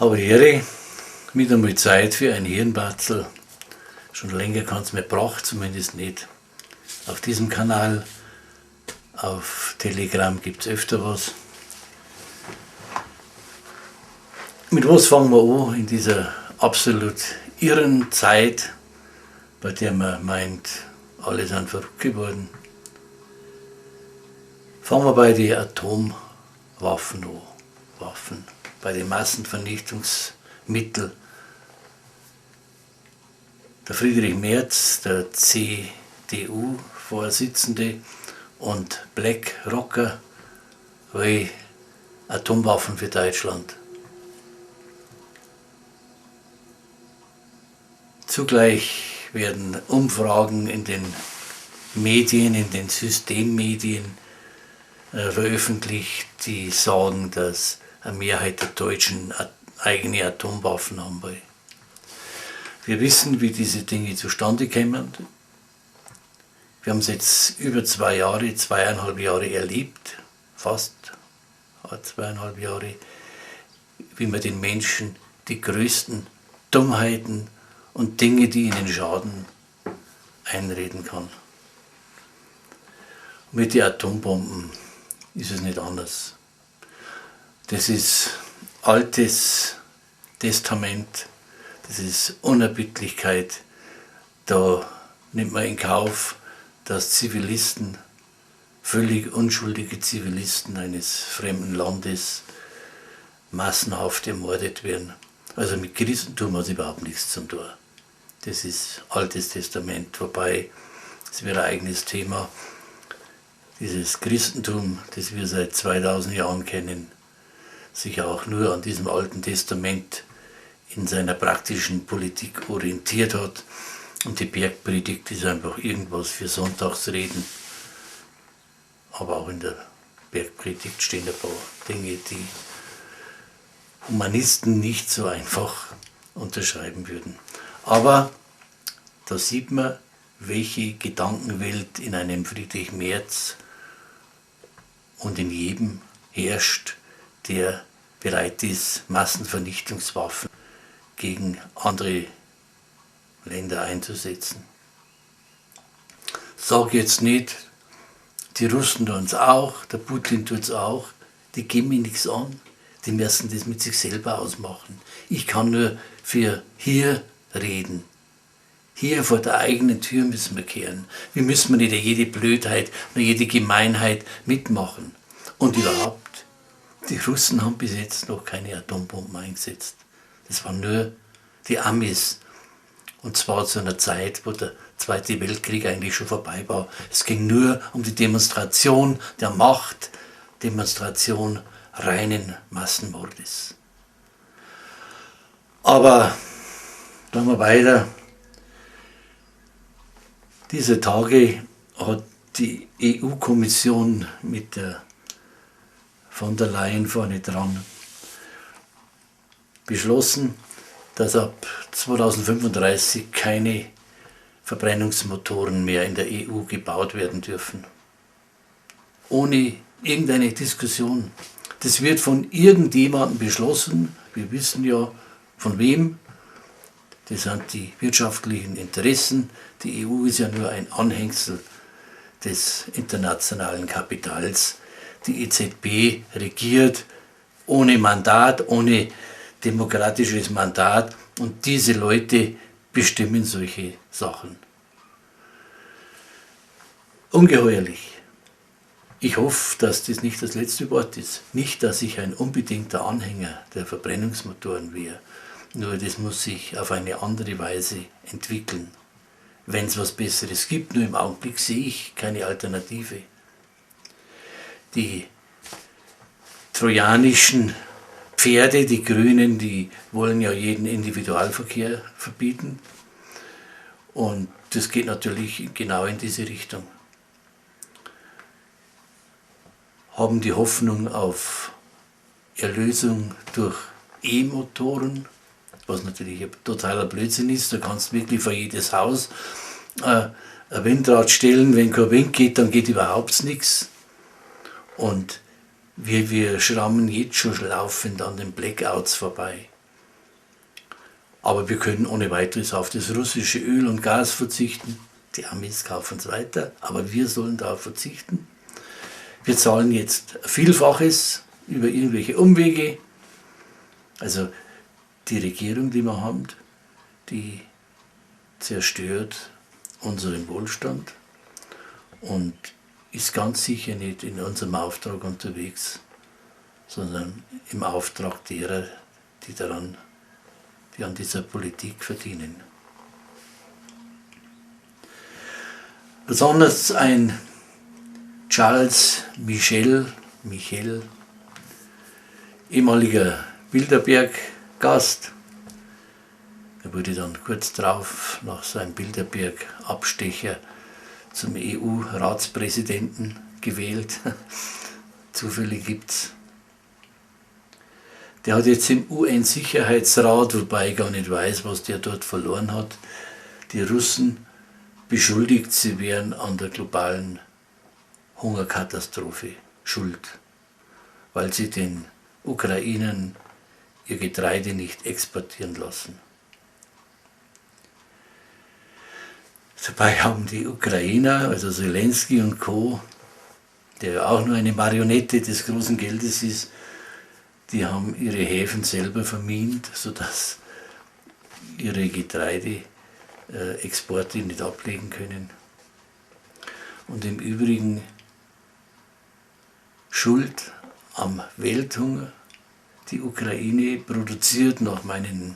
Aber Ehre, wieder mal Zeit für ein Hirnbatzel. Schon länger kann es mir gebracht, zumindest nicht auf diesem Kanal. Auf Telegram gibt es öfter was. Mit was fangen wir an in dieser absolut irren Zeit, bei der man meint, alle sind verrückt geworden? Fangen wir bei den Atomwaffen an. Waffen, bei den Massenvernichtungsmitteln. Der Friedrich Merz, der CDU-Vorsitzende und BlackRocker will Atomwaffen für Deutschland. Zugleich werden Umfragen in den Medien, in den Systemmedien veröffentlicht, die sagen, dass eine Mehrheit der Deutschen eigene Atomwaffen haben will. Wir wissen, wie diese Dinge zustande kommen. Wir haben es jetzt über 2 Jahre, 2,5 Jahre erlebt, fast 2,5 Jahre, wie man den Menschen die größten Dummheiten und Dinge, die ihnen schaden, einreden kann. Mit den Atombomben ist es nicht anders. Das ist altes Testament, das ist Unerbittlichkeit. Da nimmt man in Kauf, dass Zivilisten, völlig unschuldige Zivilisten eines fremden Landes massenhaft ermordet werden. Also mit Christentum hat es überhaupt nichts zu tun. Das ist altes Testament, wobei, das wäre ein eigenes Thema, dieses Christentum, das wir seit 2000 Jahren kennen, sich auch nur an diesem alten Testament in seiner praktischen Politik orientiert hat. Und die Bergpredigt ist einfach irgendwas für Sonntagsreden. Aber auch in der Bergpredigt stehen ein paar Dinge, die Humanisten nicht so einfach unterschreiben würden. Aber da sieht man, welche Gedankenwelt in einem Friedrich Merz und in jedem herrscht, der bereit ist, Massenvernichtungswaffen gegen andere Länder einzusetzen. Ich sage jetzt nicht, die Russen tun es auch, der Putin tut es auch, die gehen mir nichts an, die müssen das mit sich selber ausmachen. Ich kann nur für hier reden. Hier vor der eigenen Tür müssen wir kehren. Wir müssen nicht jede Blödheit und jede Gemeinheit mitmachen. Und überhaupt, die Russen haben bis jetzt noch keine Atombomben eingesetzt. Das waren nur die Amis. Und zwar zu einer Zeit, wo der Zweite Weltkrieg eigentlich schon vorbei war. Es ging nur um die Demonstration der Macht, Demonstration reinen Massenmordes. Aber gehen wir weiter. Diese Tage hat die EU-Kommission mit der von der Leyen vorne dran beschlossen, dass ab 2035 keine Verbrennungsmotoren mehr in der EU gebaut werden dürfen. Ohne irgendeine Diskussion. Das wird von irgendjemandem beschlossen. Wir wissen ja von wem. Das sind die wirtschaftlichen Interessen. Die EU ist ja nur ein Anhängsel des internationalen Kapitals. Die EZB regiert ohne Mandat, ohne demokratisches Mandat, und diese Leute bestimmen solche Sachen. Ungeheuerlich. Ich hoffe, dass das nicht das letzte Wort ist. Nicht, dass ich ein unbedingter Anhänger der Verbrennungsmotoren wäre. Nur das muss sich auf eine andere Weise entwickeln. Wenn es was Besseres gibt, nur im Augenblick sehe ich keine Alternative. Die trojanischen Pferde, die Grünen, die wollen ja jeden Individualverkehr verbieten. Und das geht natürlich genau in diese Richtung. Haben die Hoffnung auf Erlösung durch E-Motoren, was natürlich ein totaler Blödsinn ist. Da kannst du wirklich vor jedes Haus ein Windrad stellen. Wenn kein Wind geht, dann geht überhaupt nichts. Und wir schrammen jetzt schon laufend an den Blackouts vorbei. Aber wir können ohne weiteres auf das russische Öl und Gas verzichten. Die Amis kaufen es weiter, aber wir sollen darauf verzichten. Wir zahlen jetzt Vielfaches über irgendwelche Umwege. Also die Regierung, die wir haben, die zerstört unseren Wohlstand und ist ganz sicher nicht in unserem Auftrag unterwegs, sondern im Auftrag derer, die an dieser Politik verdienen. Besonders ein Charles Michel, ehemaliger Bilderberg-Gast, er wurde dann kurz darauf nach seinem Bilderberg-Abstecher zum EU-Ratspräsidenten gewählt. Zufälle gibt's. Der hat jetzt im UN-Sicherheitsrat, wobei ich gar nicht weiß, was der dort verloren hat, die Russen beschuldigt, sie wären an der globalen Hungerkatastrophe schuld, weil sie den Ukrainern ihr Getreide nicht exportieren lassen. Dabei haben die Ukrainer, also Zelensky und Co., der ja auch nur eine Marionette des großen Geldes ist, die haben ihre Häfen selber vermint, sodass ihre Getreideexporte nicht ablegen können. Und im Übrigen schuld am Welthunger. Die Ukraine produziert nach meinen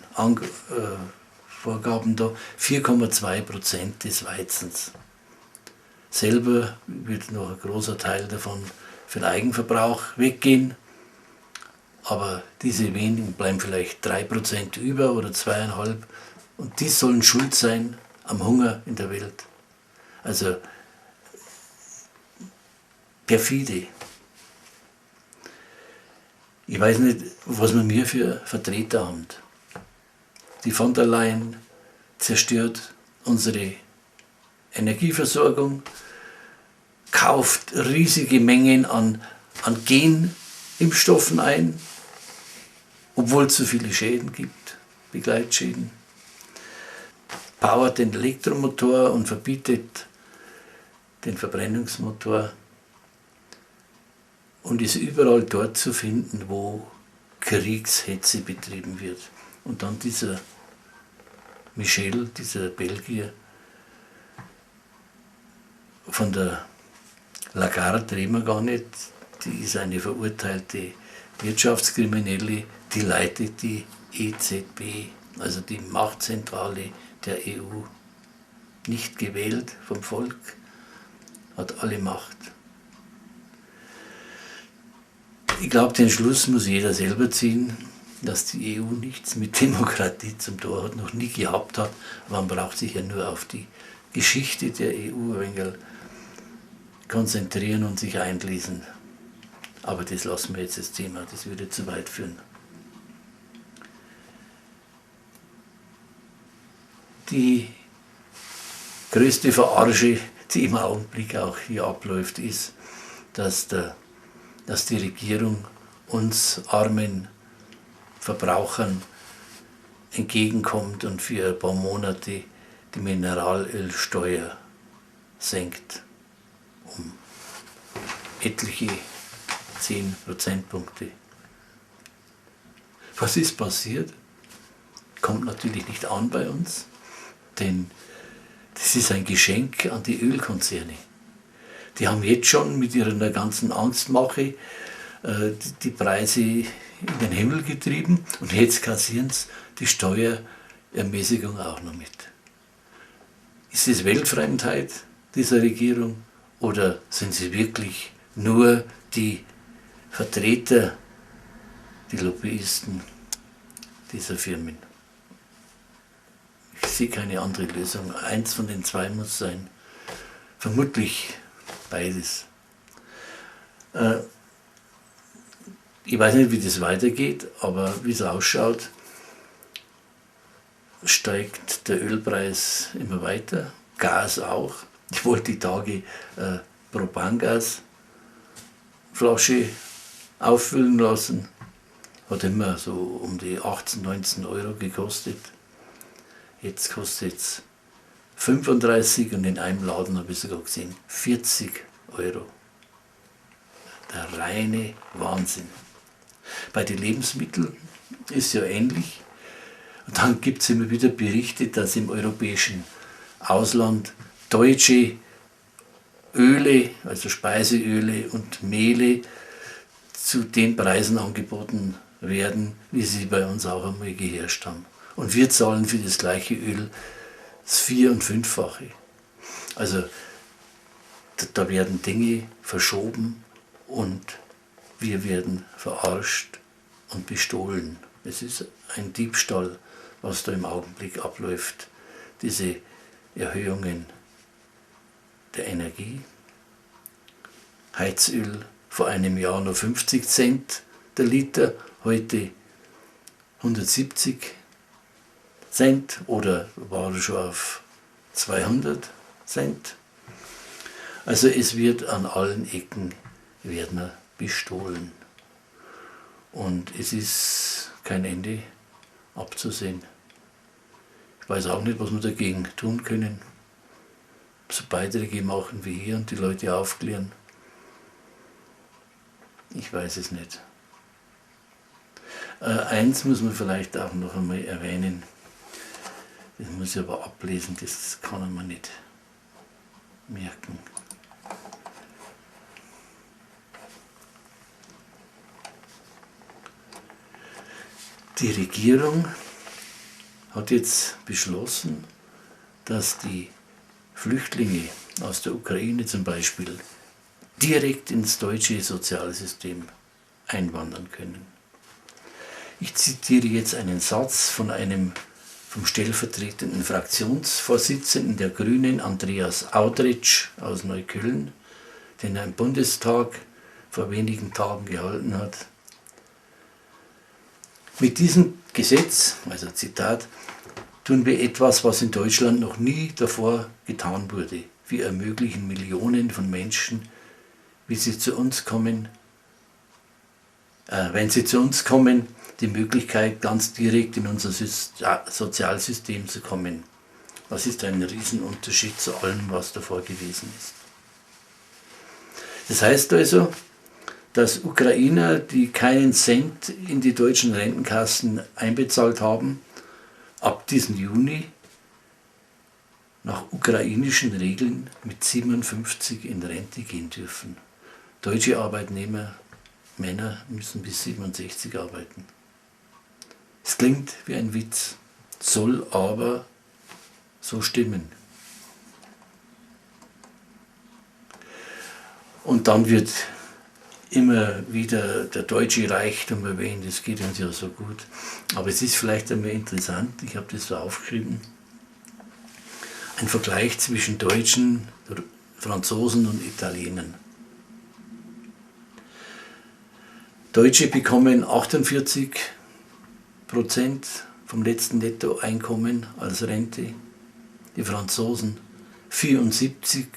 Vorgaben da 4,2% des Weizens. Selber wird noch ein großer Teil davon für den Eigenverbrauch weggehen, aber diese wenigen bleiben vielleicht 3% über oder 2,5%, und die sollen schuld sein am Hunger in der Welt. Also perfide. Ich weiß nicht, was wir mir für Vertreter haben. Die von der Leyen zerstört unsere Energieversorgung, kauft riesige Mengen an Genimpfstoffen ein, obwohl es so viele Schäden gibt, Begleitschäden. Powert den Elektromotor und verbietet den Verbrennungsmotor und ist überall dort zu finden, wo Kriegshetze betrieben wird. Und dann dieser Michel, dieser Belgier, von der Lagarde reden wir gar nicht, die ist eine verurteilte Wirtschaftskriminelle, die leitet die EZB, also die Machtzentrale der EU. Nicht gewählt vom Volk, hat alle Macht. Ich glaube, den Schluss muss jeder selber ziehen, dass die EU nichts mit Demokratie zum Tor hat, noch nie gehabt hat. Man braucht sich ja nur auf die Geschichte der EU ein wenig konzentrieren und sich einlesen. Aber das lassen wir jetzt das Thema, das würde zu weit führen. Die größte Verarsche, die im Augenblick auch hier abläuft, ist, dass die Regierung uns armen Verbrauchern entgegenkommt und für ein paar Monate die Mineralölsteuer senkt um etliche 10 Prozentpunkte. Was ist passiert? Kommt natürlich nicht an bei uns, denn das ist ein Geschenk an die Ölkonzerne. Die haben jetzt schon mit ihrer ganzen Angstmache die Preise in den Himmel getrieben und jetzt kassieren sie die Steuerermäßigung auch noch mit. Ist es Weltfremdheit dieser Regierung oder sind sie wirklich nur die Vertreter, die Lobbyisten dieser Firmen? Ich sehe keine andere Lösung. Eins von den zwei muss sein. Vermutlich beides. Ich weiß nicht, wie das weitergeht, aber wie es ausschaut, steigt der Ölpreis immer weiter, Gas auch. Ich wollte die Tage Propangasflasche auffüllen lassen, hat immer so um die 18, 19 Euro gekostet. Jetzt kostet es 35 und in einem Laden habe ich sogar gesehen 40 Euro. Der reine Wahnsinn. Bei den Lebensmitteln ist ja ähnlich. Und dann gibt es immer wieder Berichte, dass im europäischen Ausland deutsche Öle, also Speiseöle und Mehle zu den Preisen angeboten werden, wie sie bei uns auch einmal geherrscht haben. Und wir zahlen für das gleiche Öl das 4- und 5-fache. Also da werden Dinge verschoben und wir werden verarscht und bestohlen. Es ist ein Diebstahl, was da im Augenblick abläuft. Diese Erhöhungen der Energie. Heizöl vor einem Jahr noch 50 Cent der Liter, heute 170 Cent oder war schon auf 200 Cent. Also es wird an allen Ecken werden wir bestohlen. Und es ist kein Ende abzusehen. Ich weiß auch nicht, was wir dagegen tun können. So Beiträge machen wie hier und die Leute aufklären. Ich weiß es nicht. Eins muss man vielleicht auch noch einmal erwähnen. Das muss ich aber ablesen, das kann man nicht merken. Die Regierung hat jetzt beschlossen, dass die Flüchtlinge aus der Ukraine zum Beispiel direkt ins deutsche Sozialsystem einwandern können. Ich zitiere jetzt einen Satz vom stellvertretenden Fraktionsvorsitzenden der Grünen, Andreas Audretsch aus Neukölln, den er im Bundestag vor wenigen Tagen gehalten hat. Mit diesem Gesetz, also Zitat, tun wir etwas, was in Deutschland noch nie davor getan wurde. Wir ermöglichen Millionen von Menschen, wenn sie zu uns kommen, die Möglichkeit, ganz direkt in unser Sozialsystem zu kommen. Das ist ein Riesenunterschied zu allem, was davor gewesen ist. Das heißt also, dass Ukrainer, die keinen Cent in die deutschen Rentenkassen einbezahlt haben, ab diesem Juni nach ukrainischen Regeln mit 57 in Rente gehen dürfen. Deutsche Arbeitnehmer, Männer müssen bis 67 arbeiten. Es klingt wie ein Witz, soll aber so stimmen. Und dann wird immer wieder der deutsche Reichtum erwähnt, das geht uns ja so gut. Aber es ist vielleicht einmal interessant, ich habe das so aufgeschrieben, ein Vergleich zwischen Deutschen, Franzosen und Italienern. Deutsche bekommen 48% vom letzten Nettoeinkommen als Rente, die Franzosen 74%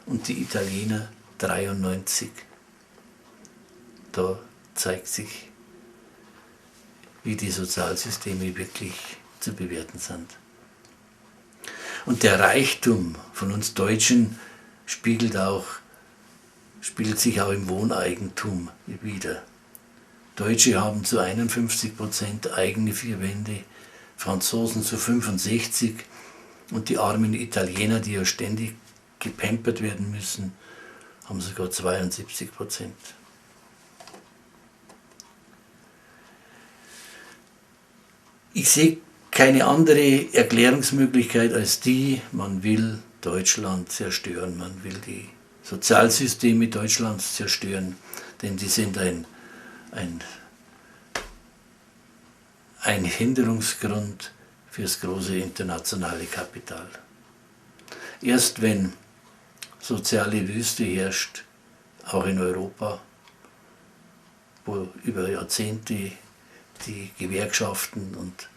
und die Italiener 93. Da zeigt sich, wie die Sozialsysteme wirklich zu bewerten sind. Und der Reichtum von uns Deutschen spiegelt sich auch im Wohneigentum wider. Deutsche haben zu 51% eigene 4 Wände, Franzosen zu 65% und die armen Italiener, die ja ständig gepampert werden müssen, haben sogar 72%. Ich sehe keine andere Erklärungsmöglichkeit als die, man will Deutschland zerstören, man will die Sozialsysteme Deutschlands zerstören, denn die sind ein Hinderungsgrund für das große internationale Kapital. Erst wenn soziale Wüste herrscht, auch in Europa, wo über Jahrzehnte die Gewerkschaften und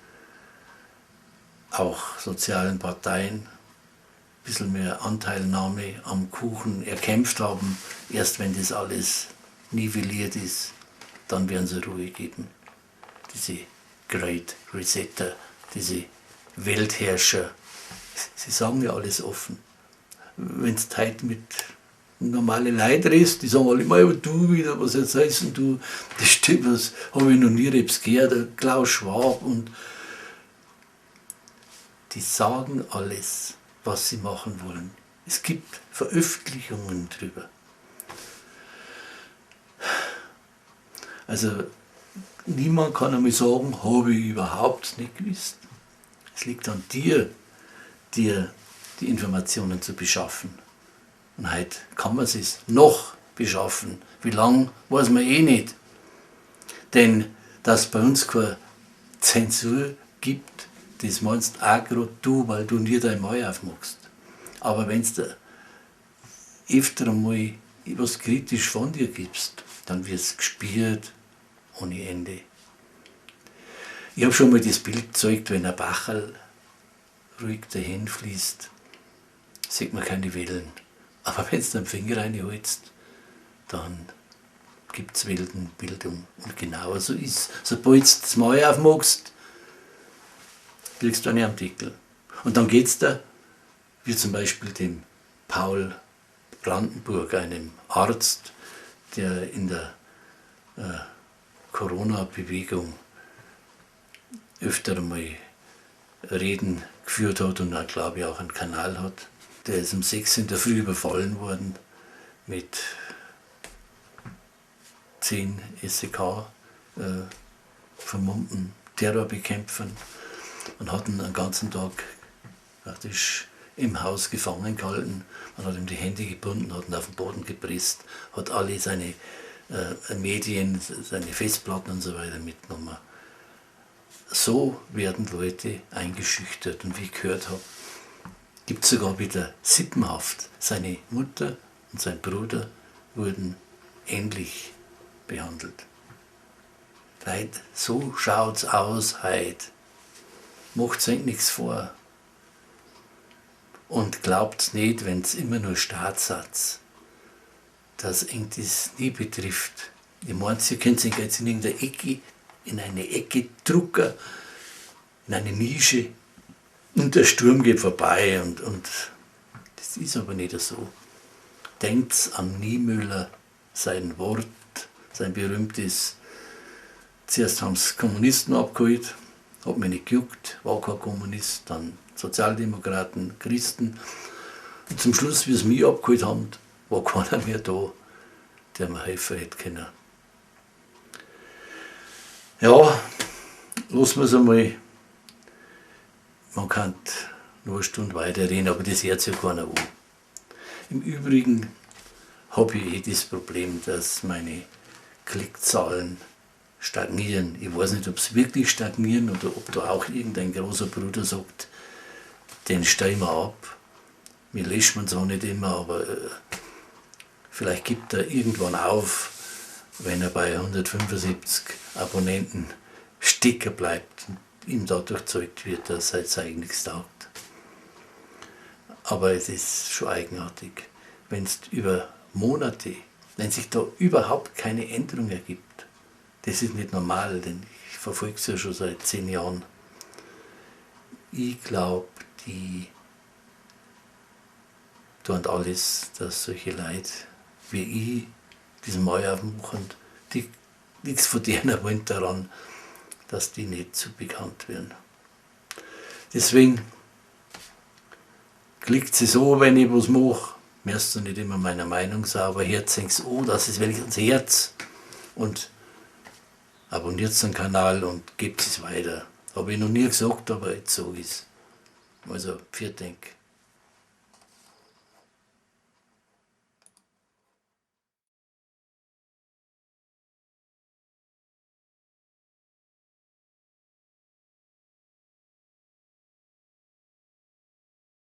auch sozialen Parteien ein bisschen mehr Anteilnahme am Kuchen erkämpft haben, erst wenn das alles nivelliert ist, dann werden sie Ruhe geben. Diese Great Resetter, diese Weltherrscher. Sie sagen ja alles offen. Wenn du heute mit normalen Leuten redest, die sagen alle immer, aber du wieder, was erzählst denn du? Das stimmt, das habe ich noch nie gehört, der Klaus Schwab. Und die sagen alles, was sie machen wollen. Es gibt Veröffentlichungen drüber. Also niemand kann einmal sagen, habe ich überhaupt nicht gewusst. Es liegt an dir, dir die Informationen zu beschaffen. Und heute kann man es noch beschaffen. Wie lange, weiß man eh nicht. Denn dass es bei uns keine Zensur gibt, das meinst auch gerade du, weil du nie dein Maul aufmachst. Aber wenn du öfter einmal was kritisch von dir gibst, dann wird es gespielt ohne Ende. Ich habe schon mal das Bild gezeigt, wenn ein Bacherl ruhig dahin fließt, sieht man keine Wellen. Aber wenn du den Finger reinholst, dann gibt es Weltenbildung. Und genau so ist es. Sobald du das Maul aufmachst, kriegst du einen Artikel. Und dann geht es da, wie zum Beispiel dem Paul Brandenburg, einem Arzt, der in der Corona-Bewegung öfter einmal Reden geführt hat und auch, glaube ich, auch einen Kanal hat. Der ist um 6 in der Früh überfallen worden mit 10 SEK vermummten Terrorbekämpfern und hat ihn den ganzen Tag praktisch im Haus gefangen gehalten. Man hat ihm die Hände gebunden, hat ihn auf den Boden gepresst, hat alle seine Medien, seine Festplatten und so weiter mitgenommen. So werden Leute eingeschüchtert. Und wie ich gehört habe, gibt es sogar wieder Sippenhaft. Seine Mutter und sein Bruder wurden ähnlich behandelt. Leute, so schaut's aus heute. Macht euch nichts vor. Und glaubt nicht, wenn es immer nur Staatssatz, dass ihn das nie betrifft. Ihr meint, ihr könnt sich jetzt in irgendeine Ecke, drucken, in eine Nische, und der Sturm geht vorbei. Und das ist aber nicht so. Denkt an Niemöller, sein Wort, sein berühmtes, zuerst haben es Kommunisten abgeholt, hat mich nicht gejuckt, war kein Kommunist, dann Sozialdemokraten, Christen. Und zum Schluss, wie sie mich abgeholt haben, war keiner mehr da, der mir helfen hätte können. Ja, lassen wir es einmal. Man kann noch eine Stunde weiterreden, aber das hört sich ja keiner an. Im Übrigen habe ich das Problem, dass meine Klickzahlen stagnieren. Ich weiß nicht, ob sie wirklich stagnieren oder ob da auch irgendein großer Bruder sagt, den stellen wir ab. Wir löschen uns auch nicht immer, aber vielleicht gibt er irgendwann auf, wenn er bei 175 Abonnenten stecken bleibt und ihm dadurch gezeigt wird, dass er jetzt eigentlich nichts taugt. Aber es ist schon eigenartig, wenn es über Monate, wenn sich da überhaupt keine Änderung ergibt. Das ist nicht normal, denn ich verfolge es ja schon seit 10 Jahren. Ich glaube, die tun alles, dass solche Leute wie ich diesen Maul aufmachen, die nichts von denen wollen daran, dass die nicht zu bekannt werden. Deswegen klickt sie so, wenn ich was mache, müsst ihr nicht immer meiner Meinung sein, aber hört es an, das ist wirklich ans Herz, und abonniert den Kanal und gebt es weiter. Habe ich noch nie gesagt, aber jetzt sage ich es. Also, vielen Dank.